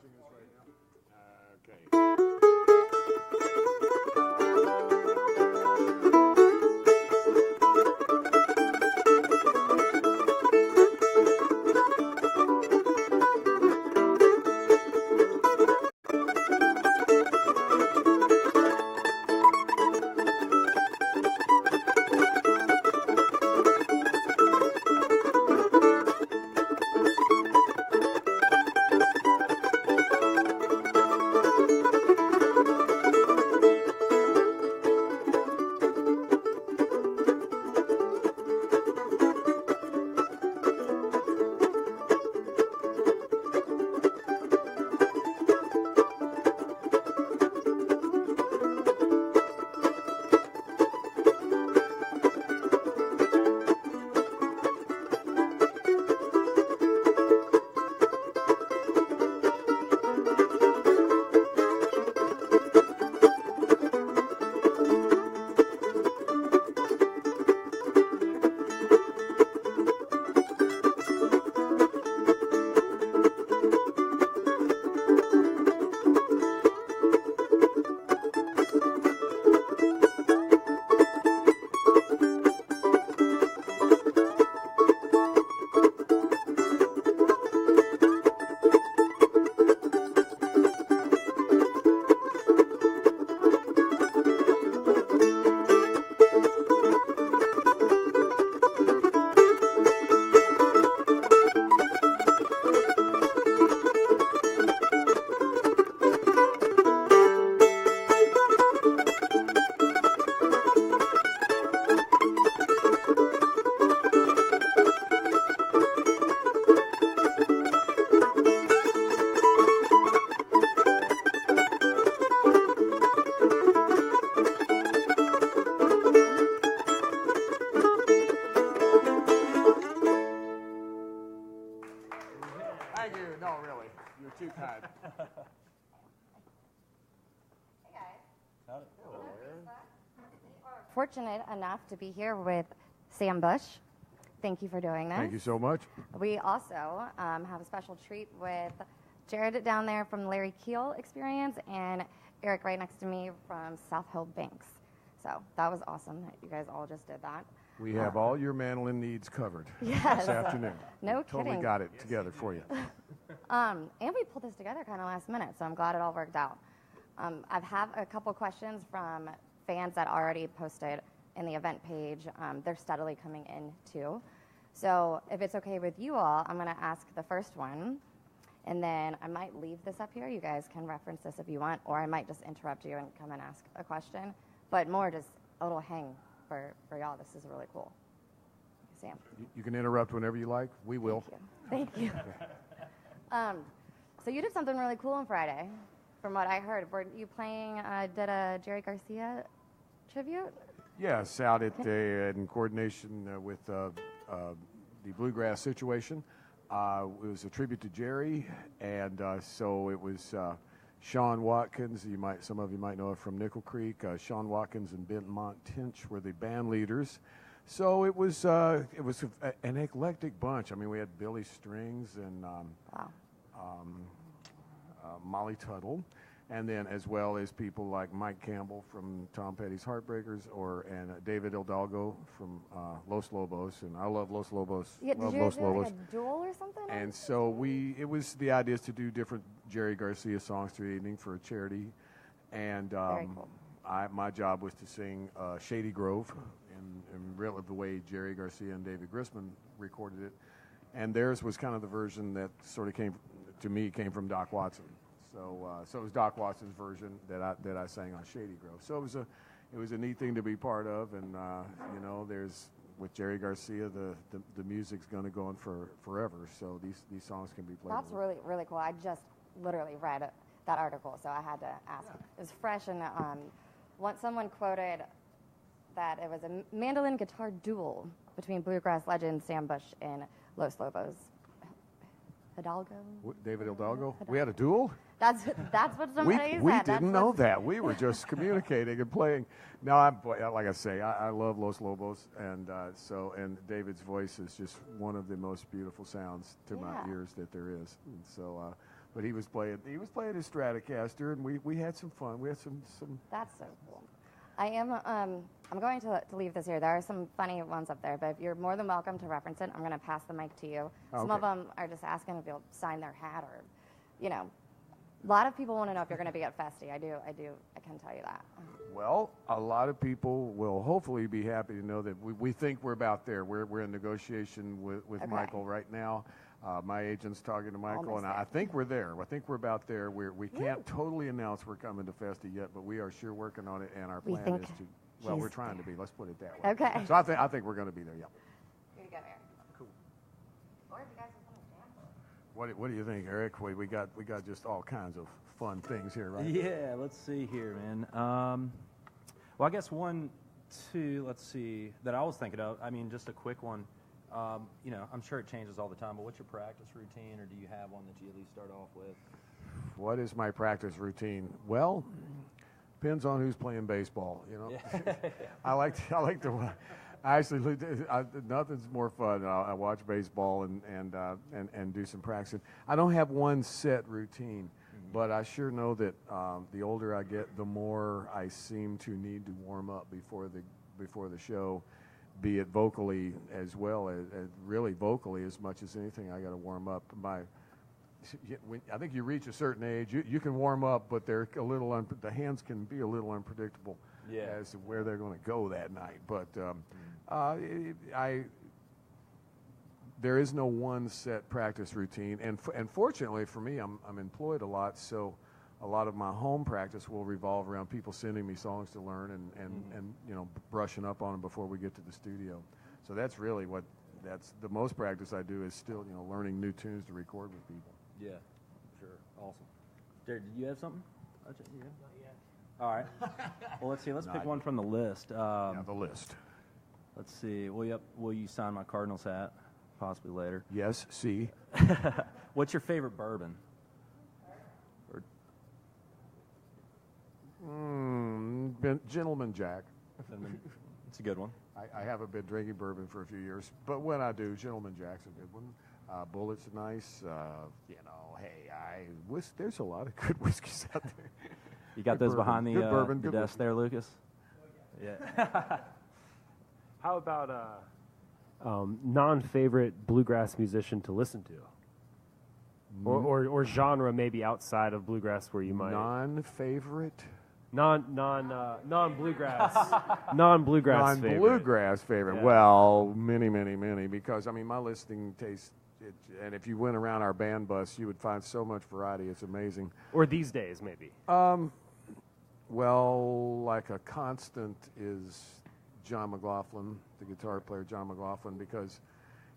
watching us right now? Okay. Thank you. No, really. You're too kind. Hey guys. Hello. Fortunate enough to be here with Sam Bush. Thank you for doing this. Thank you so much. We also have a special treat with Jared down there from the Larry Keel Experience and Eric right next to me from South Hill Banks. So that was awesome that you guys all just did that. We have all your mandolin needs covered Yes. this afternoon. No We totally kidding. got it together for you. And we pulled this together kind of last minute, so I'm glad it all worked out. I've had a couple questions from fans that already posted in the event page. They're steadily coming in too. So if it's okay with you all, I'm going to ask the first one, and then I might leave this up here. You guys can reference this if you want, or I might just interrupt you and come and ask a question. But more just a little hang for y'all. This is really cool. Sam. You can interrupt whenever you like. We will. Thank you. So you did something really cool on Friday, from what I heard. Were you playing, did a Jerry Garcia tribute? Yes, out at in coordination with the Bluegrass Situation. It was a tribute to Jerry, and so it was Sean Watkins. Some of you might know it from Nickel Creek. Sean Watkins and Benmont Tinch were the band leaders. So it was an eclectic bunch. I mean, we had Billy Strings and Molly Tuttle, and then as well as people like Mike Campbell from Tom Petty's Heartbreakers, and David Hidalgo from Los Lobos, and I love Los Lobos. Yeah, love did you Los do Lobos. like a duel or something? And so it was the idea is to do different Jerry Garcia songs through the evening for a charity, and Very cool. my job was to sing Shady Grove, in really the way Jerry Garcia and David Grisman recorded it, and theirs was kind of the version that sort of came from Doc Watson. So it was Doc Watson's version that I sang on Shady Grove. So it was a neat thing to be part of, and there's with Jerry Garcia the music's going to go on for forever. So these songs can be played. That's really, really cool. I just literally read that article, so I had to ask. Yeah. It was fresh, and someone quoted that it was a mandolin guitar duel between bluegrass legend Sam Bush and Los Lobos. Hidalgo? David Hidalgo? We had a duel? That's what somebody said. We didn't know that. We were just communicating and playing. No, like I say, I love Los Lobos, and David's voice is just one of the most beautiful sounds to my ears that there is. And so But he was playing his Stratocaster, and we had some fun. We had some. That's so cool. I am. I'm going to leave this here. There are some funny ones up there, but if you're more than welcome to reference it, I'm going to pass the mic to you. Some of them are just asking if you'll sign their hat, or, a lot of people want to know if you're going to be at Festi. I can tell you that. Well, a lot of people will hopefully be happy to know that we think we're about there. We're in negotiation with Michael right now. My agent's talking to Michael, and I think we're there. I think we're about there. We can't totally announce we're coming to Festi yet, but we are sure working on it, and our plan is to. Well, we're trying to be. Let's put it that way. Okay. So I think we're going to be there. Yeah. Here you go, Eric. Cool. Or if you guys just want to jam. What do you think, Eric? We got just all kinds of fun things here, right? Yeah. Let's see here, man. Well, I guess one, two. Let's see that I was thinking of. I mean, just a quick one. I'm sure it changes all the time, but what's your practice routine, or do you have one that you at least start off with? What is my practice routine? Well, depends on who's playing baseball. Yeah. I actually nothing's more fun. I watch baseball and do some practicing. I don't have one set routine, but I sure know that the older I get, the more I seem to need to warm up before the show. Be it vocally as well as really vocally as much as anything, I got to warm up. I think you reach a certain age, you can warm up, but they're a little the hands can be a little unpredictable as to where they're going to go that night. But there is no one set practice routine, and fortunately for me, I'm employed a lot, so a lot of my home practice will revolve around people sending me songs to learn and brushing up on them before we get to the studio. So that's really that's the most practice I do is still learning new tunes to record with people. Yeah, sure, awesome. Jared, did you have something? Not yet. All right. Well, let's see. Let's pick one from the list. The list. Let's see. Will you sign my Cardinals hat? Possibly later. Yes. See. What's your favorite bourbon? Gentleman Jack. It's a good one. I haven't been drinking bourbon for a few years, but when I do, Gentleman Jack's a good one. Bullet's nice. Hey, there's a lot of good whiskeys out there. You got good those bourbon. behind Good bourbon, the good desk there, Lucas? Yeah. How about non-favorite bluegrass musician to listen to? Or genre maybe outside of bluegrass where you might non-favorite non-bluegrass favorite. Non-bluegrass favorite. Yeah. Well, many because my listening taste and if you went around our band bus you would find so much variety. It's amazing. Or these days maybe. Well, like a constant is John McLaughlin, the guitar player John McLaughlin,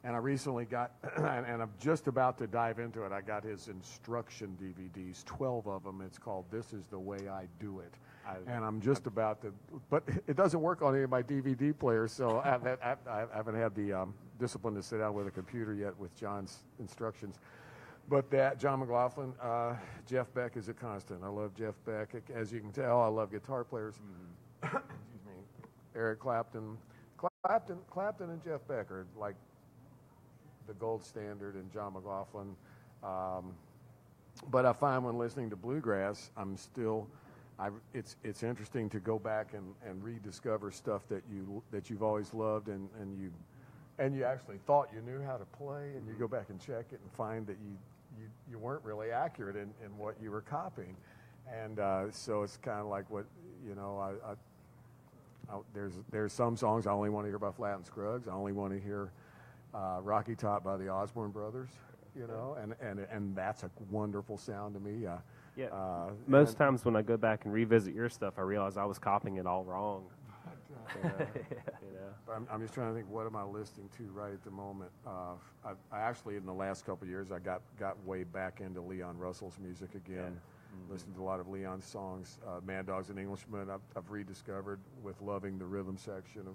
and I recently got, and I'm just about to dive into it, I got his instruction DVDs, 12 of them. It's called This Is the Way I Do It. And I'm just about to, but it doesn't work on any of my DVD players, so I haven't had the discipline to sit down with a computer yet with John's instructions. But that, John McLaughlin, Jeff Beck is a constant. I love Jeff Beck. As you can tell, I love guitar players. Excuse me. Eric Clapton. Clapton and Jeff Beck are like the gold standard, and John McLaughlin. But I find when listening to bluegrass, it's interesting to go back and rediscover stuff that you've always loved and you actually thought you knew how to play, and you go back and check it and find that you weren't really accurate in what you were copying, and so it's kind of like what there's some songs I only want to hear by Flat and Scruggs. I only want to hear Rocky Top by the Osborne Brothers, and that's a wonderful sound to me. Most times when I go back and revisit your stuff, I realize I was copying it all wrong. I'm just trying to think, what am I listening to right at the moment? I actually, in the last couple of years, I got way back into Leon Russell's music again. Listened to a lot of Leon's songs. Mad Dog's an Englishman I've rediscovered with loving the rhythm section of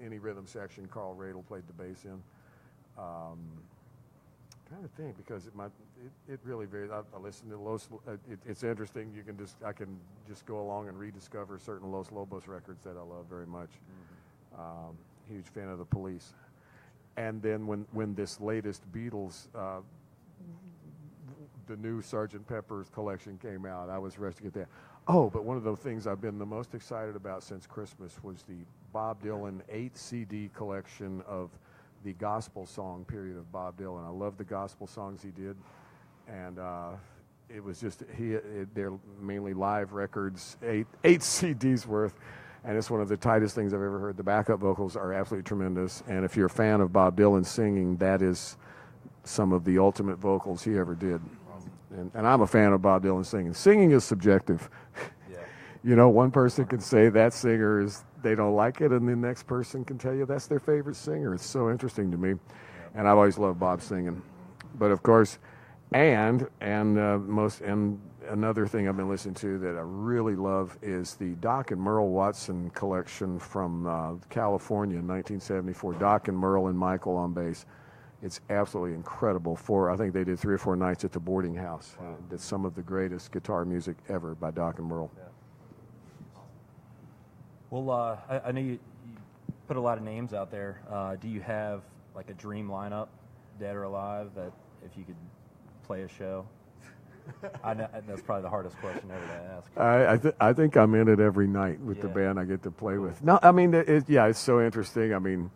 any rhythm section Carl Radel played the bass in. Trying to think, because it really varies. I listen to Los. It's interesting. I can just go along and rediscover certain Los Lobos records that I love very much. Huge fan of the Police. And then when this latest Beatles, the new Sgt. Pepper's collection came out. I was rushed to get that. Oh, but one of the things I've been the most excited about since Christmas was the Bob Dylan 8 CD collection of the gospel song period of Bob Dylan. I love the gospel songs he did, and it was just they're mainly live records, eight CDs worth, and it's one of the tightest things I've ever heard. The backup vocals are absolutely tremendous, and if you're a fan of Bob Dylan singing, that is some of the ultimate vocals he ever did. And I'm a fan of Bob Dylan singing. Singing is subjective. Yeah. You know, one person can say that singer is, they don't like it, and the next person can tell you that's their favorite singer. It's so interesting to me. And I've always loved Bob singing. But of course, and another thing I've been listening to that I really love is the Doc and Merle Watson collection from California in 1974. Doc and Merle and Michael on bass. It's absolutely incredible. I think they did 3 or 4 nights at the boarding house. Did some of the greatest guitar music ever by Doc and Merle. Yeah. Well, I know you put a lot of names out there. Do you have like a dream lineup, dead or alive, that if you could play a show? I know that's probably the hardest question ever to ask. I think I'm in it every night with the band I get to play with. No, I mean, it's so interesting. I mean,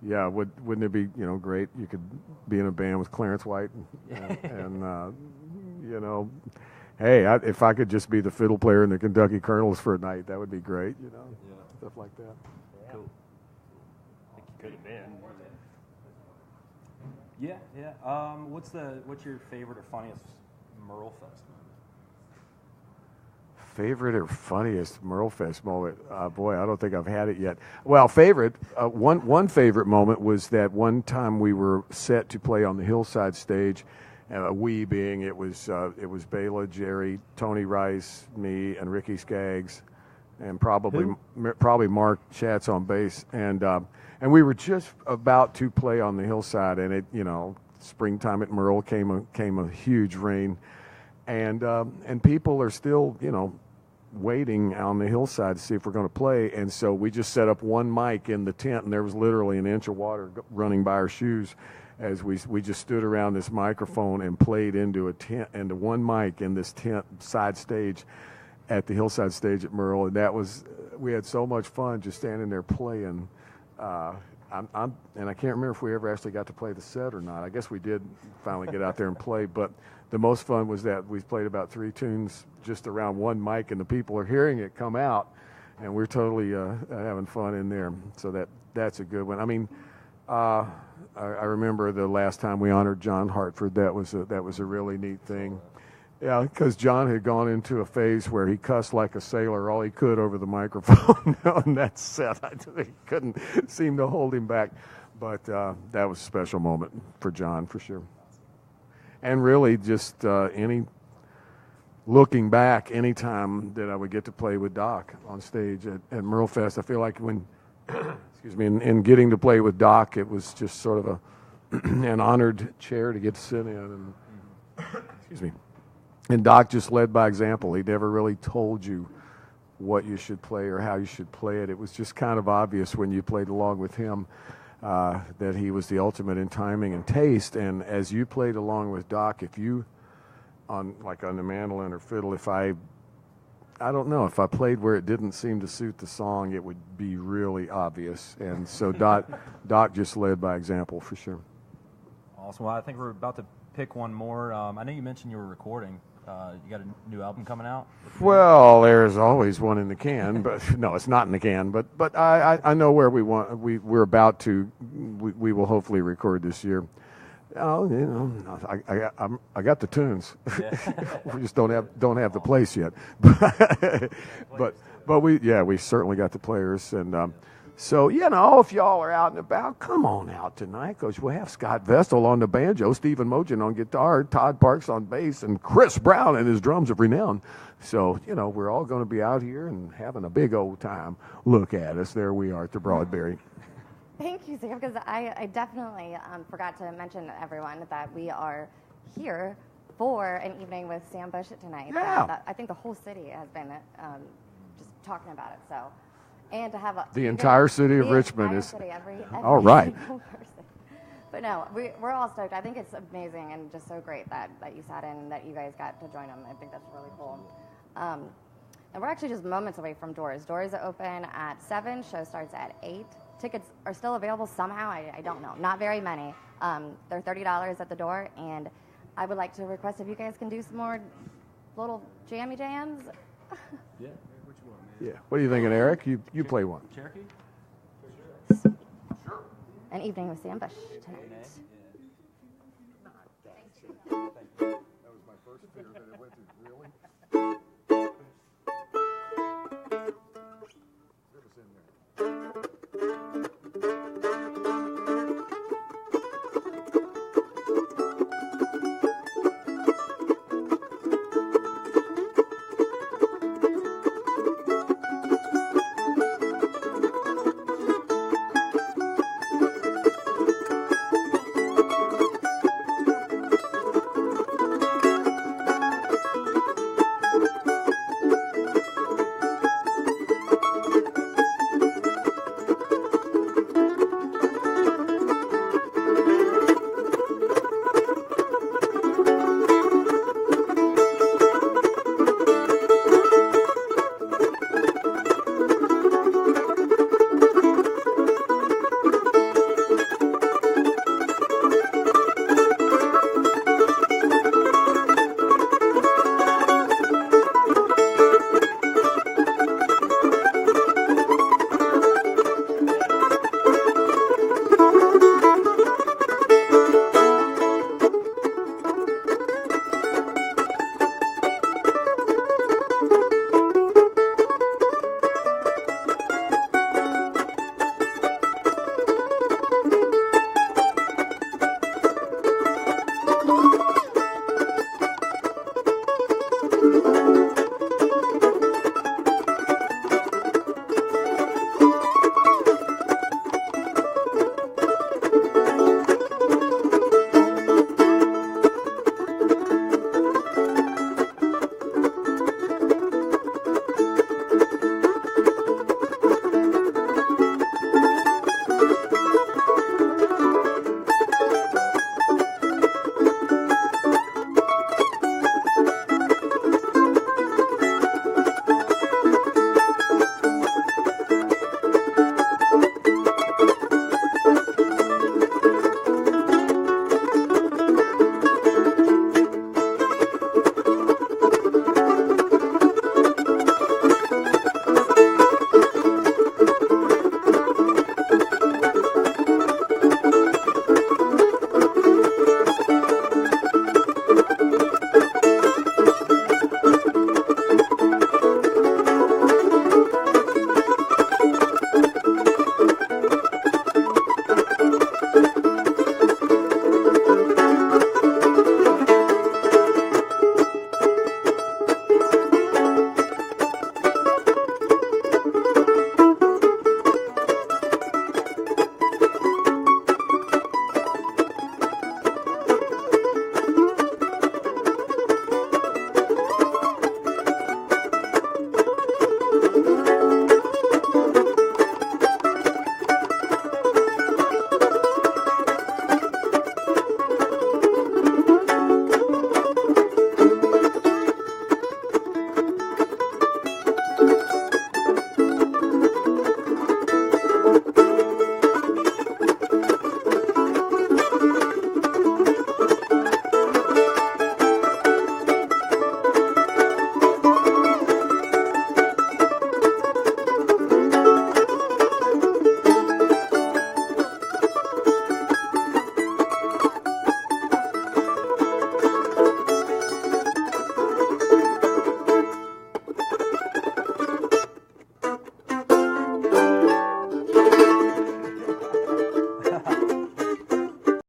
yeah, wouldn't it be great? You could be in a band with Clarence White, and hey, if I could just be the fiddle player in the Kentucky Colonels for a night, that would be great. Stuff like that. Yeah. Cool. I think you could have been. Yeah. What's your favorite or funniest Merle Fest moment? Favorite or funniest Merle Fest moment? Boy, I don't think I've had it yet. Well, favorite, one favorite moment was that one time we were set to play on the Hillside stage. We being it was Bela, Jerry, Tony Rice, me, and Ricky Skaggs, and probably Mark Schatz on bass, and we were just about to play on the Hillside, and it springtime at Merle came a huge rain, and people are still waiting on the Hillside to see if we're going to play, and so we just set up one mic in the tent, and there was literally an inch of water running by our shoes as we just stood around this microphone and played into one mic in this tent side stage at the Hillside stage at Merle, and we had so much fun just standing there playing. And I can't remember if we ever actually got to play the set or not. I guess we did finally get out there and play, but the most fun was that we played about 3 tunes just around one mic, and the people are hearing it come out, and we're totally having fun in there. So that's a good one. I mean, I remember the last time we honored John Hartford. That was a really neat thing. Yeah, because John had gone into a phase where he cussed like a sailor all he could over the microphone on that set. He couldn't seem to hold him back. But that was a special moment for John, for sure. And really just looking back, any time that I would get to play with Doc on stage at Merle Fest, I feel like when, excuse me, in getting to play with Doc, it was just sort of an honored chair to get to sit in. And, excuse me. And Doc just led by example. He never really told you what you should play or how you should play it. It was just kind of obvious when you played along with him that he was the ultimate in timing and taste. And as you played along with Doc, if you, on the mandolin or fiddle, I don't know, if I played where it didn't seem to suit the song, it would be really obvious. And so Doc just led by example, for sure. Awesome. Well, I think we're about to pick one more. I know you mentioned you were recording. You got a new album coming out? Well, there's always one in the can, but no, it's not in the can. But I know where we're about to. We will hopefully record this year. I got the tunes. Yeah. We just don't have the place yet. but we certainly got the players, and so if y'all are out and about, come on out tonight, because we'll have Scott Vestal on the banjo, Stephen Mogen on guitar, Todd Parks on bass, and Chris Brown and his drums of renown. So we're all going to be out here and having a big old time. Look at us, there we are at the Broadberry. Thank you, Sam, because I definitely forgot to mention to everyone that we are here for an evening with Sam Bush tonight. Yeah. I think the whole city has been just talking about it. So, and to have the entire city of Richmond is every all right. person. But no, we're all stoked. I think it's amazing and just so great that you sat in and that you guys got to join them. I think that's really cool. And we're actually just moments away from doors. Doors open at 7. Show starts at 8. Tickets are still available somehow. I don't know. Not very many. They're $30 at the door. And I would like to request if you guys can do some more little jammy jams. Yeah. Yeah. What are you thinking, Eric? You play one. Cherokee? An evening with Sam Bush tonight. That was my first fear that it went to. Really?